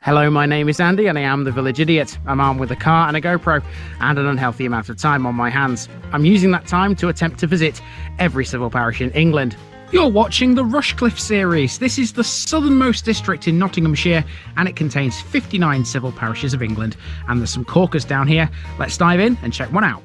Hello, my name is Andy and I am the Village Idiot. I'm armed with a car and a GoPro and an unhealthy amount of time on my hands. I'm using that time to attempt to visit every civil parish in England. You're watching the Rushcliffe series. This is the southernmost district in Nottinghamshire and it contains 59 civil parishes of England. And there's some corkers down here. Let's dive in and check one out.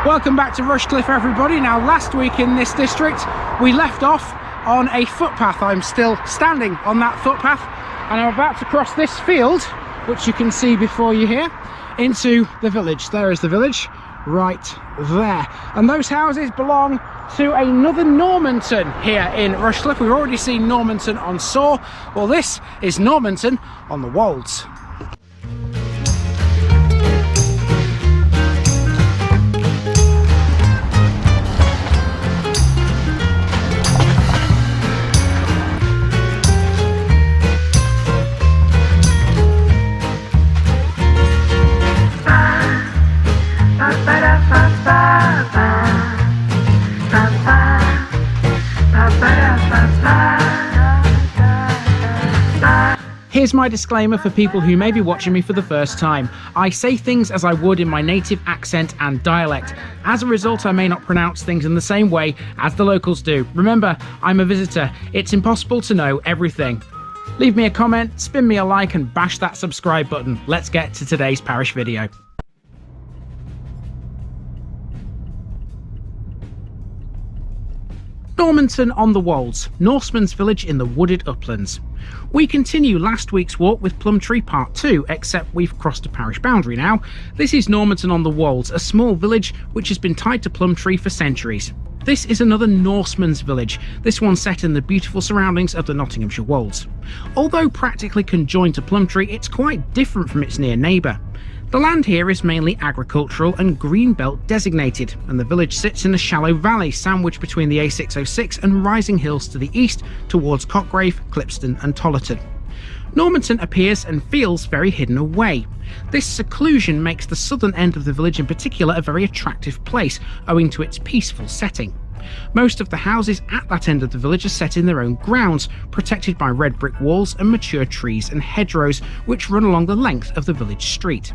Welcome back to Rushcliffe, everybody. Now, last week in this district, we left off on a footpath. I'm still standing on that footpath and I'm about to cross this field, which you can see before you here, into the village. There is the village right there. And those houses belong to another Normanton here in Rushcliffe. We've already seen Normanton-on-Soar. Well, this is Normanton-on-the-Wolds. Here's my disclaimer for people who may be watching me for the first time. I say things as I would in my native accent and dialect. As a result, I may not pronounce things in the same way as the locals do. Remember, I'm a visitor. It's impossible to know everything. Leave me a comment, spin me a like and bash that subscribe button. Let's get to today's parish video. Normanton-on-the-Wolds, Norseman's village in the wooded uplands. We continue last week's walk with Plumtree Part 2, except we've crossed a parish boundary now. This is Normanton-on-the-Wolds, a small village which has been tied to Plumtree for centuries. This is another Norseman's village, this one set in the beautiful surroundings of the Nottinghamshire Wolds. Although practically conjoined to Plumtree, it's quite different from its near neighbour. The land here is mainly agricultural and green belt designated, and the village sits in a shallow valley sandwiched between the A606 and rising hills to the east towards Cotgrave, Clipston and Tollerton. Normanton appears and feels very hidden away. This seclusion makes the southern end of the village in particular a very attractive place, owing to its peaceful setting. Most of the houses at that end of the village are set in their own grounds, protected by red brick walls and mature trees and hedgerows which run along the length of the village street.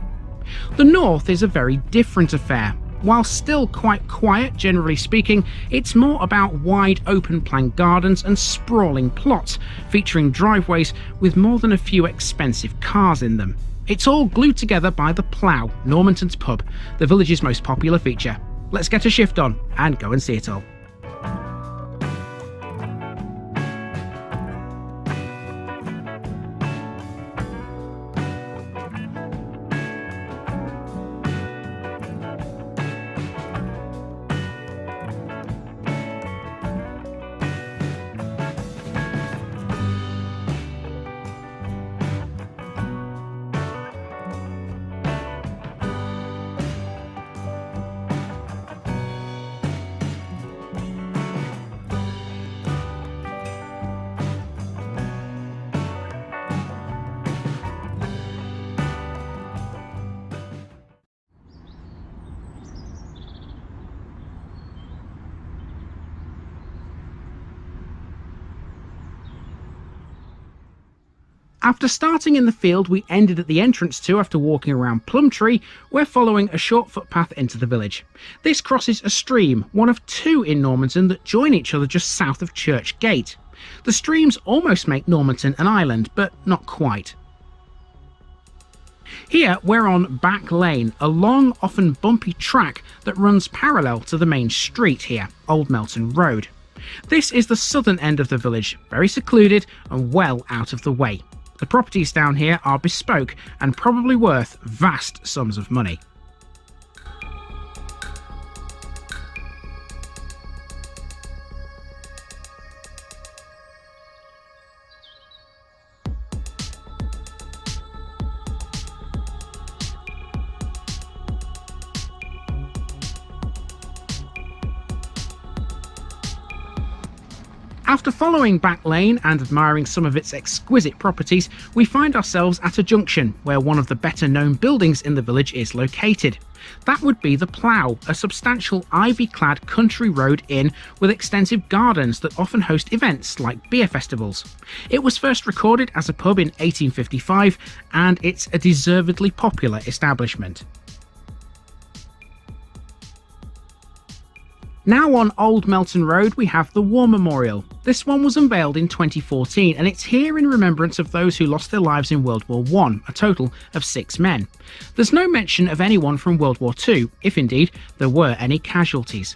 The north is a very different affair. While still quite quiet, generally speaking, it's more about wide open plan gardens and sprawling plots, featuring driveways with more than a few expensive cars in them. It's all glued together by the Plough, Normanton's pub, the village's most popular feature. Let's get a shift on and go and see it all. After starting in the field we ended at the entrance to after walking around Plumtree, we're following a short footpath into the village. This crosses a stream, one of two in Normanton that join each other just south of Church Gate. The streams almost make Normanton an island, but not quite. Here we're on Back Lane, a long, often bumpy track that runs parallel to the main street here, Old Melton Road. This is the southern end of the village, very secluded and well out of the way. The properties down here are bespoke and probably worth vast sums of money. After following back lane and admiring some of its exquisite properties, we find ourselves at a junction where one of the better known buildings in the village is located. That would be the Plough, a substantial ivy-clad country road inn with extensive gardens that often host events like beer festivals. It was first recorded as a pub in 1855 and it's a deservedly popular establishment. Now on Old Melton Road we have the War Memorial. This one was unveiled in 2014 and it's here in remembrance of those who lost their lives in World War I, a total of 6 men. There's no mention of anyone from World War II, if indeed there were any casualties.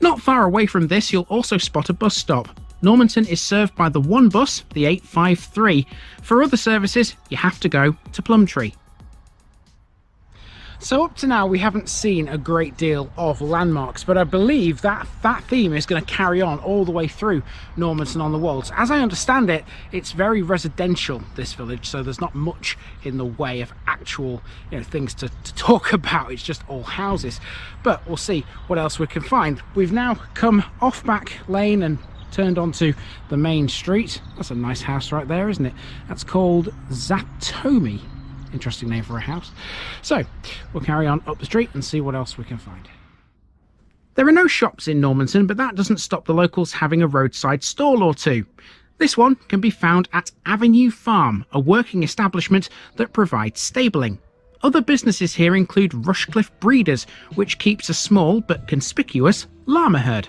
Not far away from this you'll also spot a bus stop. Normanton is served by the one bus, the 853. For other services you have to go to Plumtree. So up to now we haven't seen a great deal of landmarks, but I believe that theme is going to carry on all the way through Normanton-on-the-Wolds. As I understand it, it's very residential, this village, so there's not much in the way of actual things to talk about. It's just all houses, but we'll see what else we can find. We've now come off back lane and turned onto the main street. That's a nice house right there, isn't it? That's called Zatomi. Interesting name for a house. So we'll carry on up the street and see what else we can find. There are no shops in Normanton, but that doesn't stop the locals having a roadside stall or two. This one can be found at Avenue Farm, a working establishment that provides stabling. Other businesses here include Rushcliffe Breeders, which keeps a small but conspicuous llama herd.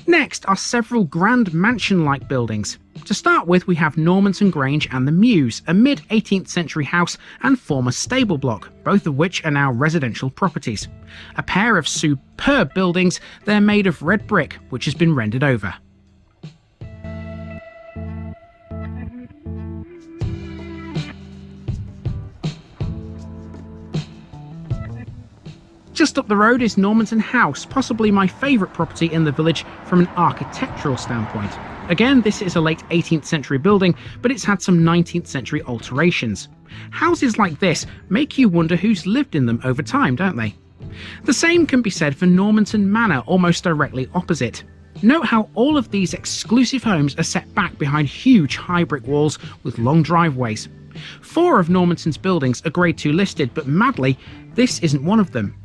Next are several grand mansion-like buildings. To start with, we have Normanton Grange and the Mews, a mid-18th century house and former stable block, both of which are now residential properties. A pair of superb buildings, they're made of red brick, which has been rendered over. Just up the road is Normanton House, possibly my favourite property in the village from an architectural standpoint. Again, this is a late 18th century building, but it's had some 19th century alterations. Houses like this make you wonder who's lived in them over time, don't they? The same can be said for Normanton Manor, almost directly opposite. Note how all of these exclusive homes are set back behind huge high brick walls with long driveways. 4 of Normanton's buildings are Grade 2 listed, but madly, this isn't one of them.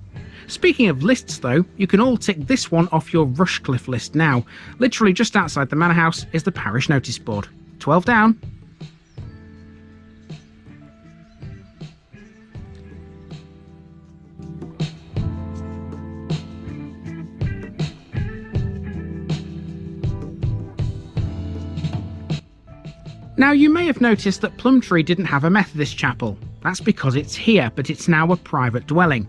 Speaking of lists though, you can all tick this one off your Rushcliffe list now. Literally just outside the manor house is the parish notice board. 12 down. Now you may have noticed that Plumtree didn't have a Methodist chapel. That's because it's here, but it's now a private dwelling.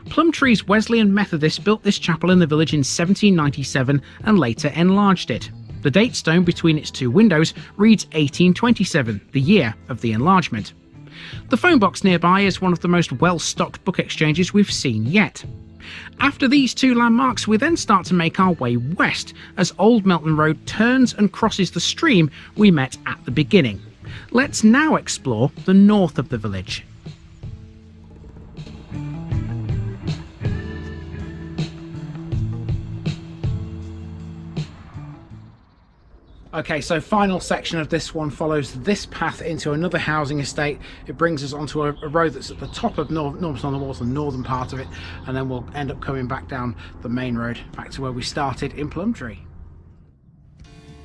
Plumtree's Wesleyan Methodists built this chapel in the village in 1797 and later enlarged it. The date stone between its 2 windows reads 1827, the year of the enlargement. The phone box nearby is one of the most well-stocked book exchanges we've seen yet. After these 2 landmarks, we then start to make our way west as Old Melton Road turns and crosses the stream we met at the beginning. Let's now explore the north of the village. Okay, so final section of this one follows this path into another housing estate. It brings us onto a road that's at the top of Normanton-on-the-Wolds, the northern part of it, and then we'll end up coming back down the main road, back to where we started in Plumtree.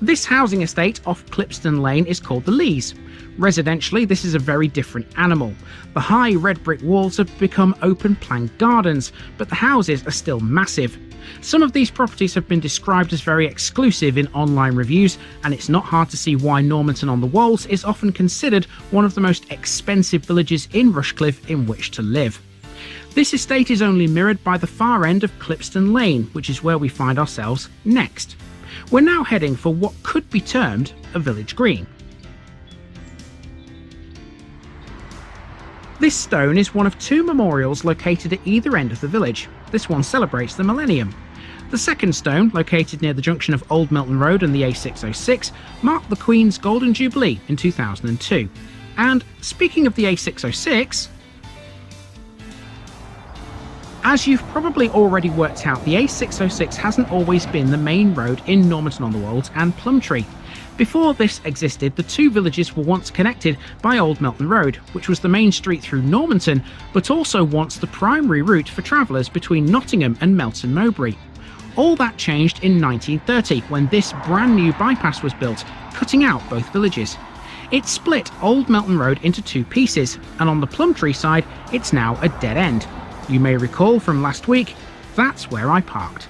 This housing estate off Clipston Lane is called the Lees. Residentially, this is a very different animal. The high red brick walls have become open plan gardens, but the houses are still massive. Some of these properties have been described as very exclusive in online reviews, and it's not hard to see why Normanton-on-the-Wolds is often considered one of the most expensive villages in Rushcliffe in which to live. This estate is only mirrored by the far end of Clipston Lane, which is where we find ourselves next. We're now heading for what could be termed a village green. This stone is one of 2 memorials located at either end of the village. This one celebrates the millennium. The second stone, located near the junction of Old Melton Road and the A606, marked the Queen's Golden Jubilee in 2002. And speaking of the A606, As you've probably already worked out, the A606 hasn't always been the main road in Normanton-on-the-Wolds and Plumtree. Before this existed, the two villages were once connected by Old Melton Road, which was the main street through Normanton, but also once the primary route for travellers between Nottingham and Melton Mowbray. All that changed in 1930 when this brand new bypass was built, cutting out both villages. It split Old Melton Road into two pieces, and on the Plumtree side, it's now a dead end. You may recall from last week, that's where I parked.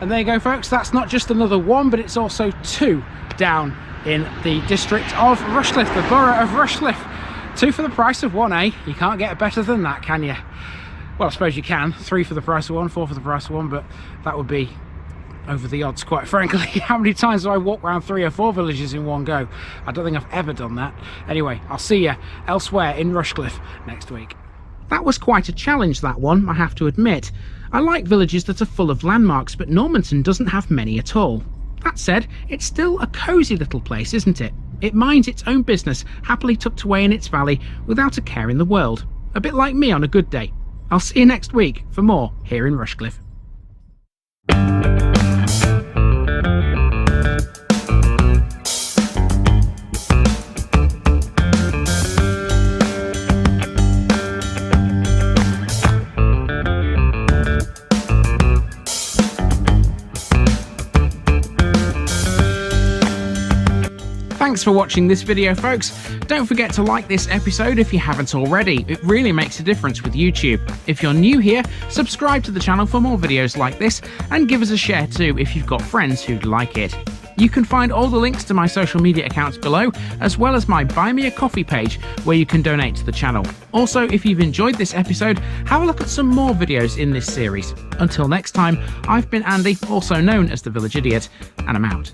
And there you go, folks, that's not just another one, but it's also two down in the district of Rushcliffe, the borough of Rushcliffe. Two for the price of one, eh? You can't get better than that, can you? Well, I suppose you can. Three for the price of one, four for the price of one, but that would be over the odds, quite frankly. How many times do I walk around 3 or 4 villages in one go? I don't think I've ever done that. Anyway, I'll see you elsewhere in Rushcliffe next week. That was quite a challenge, that one, I have to admit. I like villages that are full of landmarks, but Normanton doesn't have many at all. That said, it's still a cosy little place, isn't it? It minds its own business, happily tucked away in its valley, without a care in the world. A bit like me on a good day. I'll see you next week for more here in Rushcliffe. Thanks for watching this video, folks. Don't forget to like this episode if you haven't already. It really makes a difference with YouTube. If you're new here, subscribe to the channel for more videos like this, and give us a share too if you've got friends who'd like it. You can find all the links to my social media accounts below, as well as my Buy Me a Coffee page where you can donate to the channel. Also, if you've enjoyed this episode, have a look at some more videos in this series. Until next time, I've been Andy, also known as the Village Idiot, and I'm out.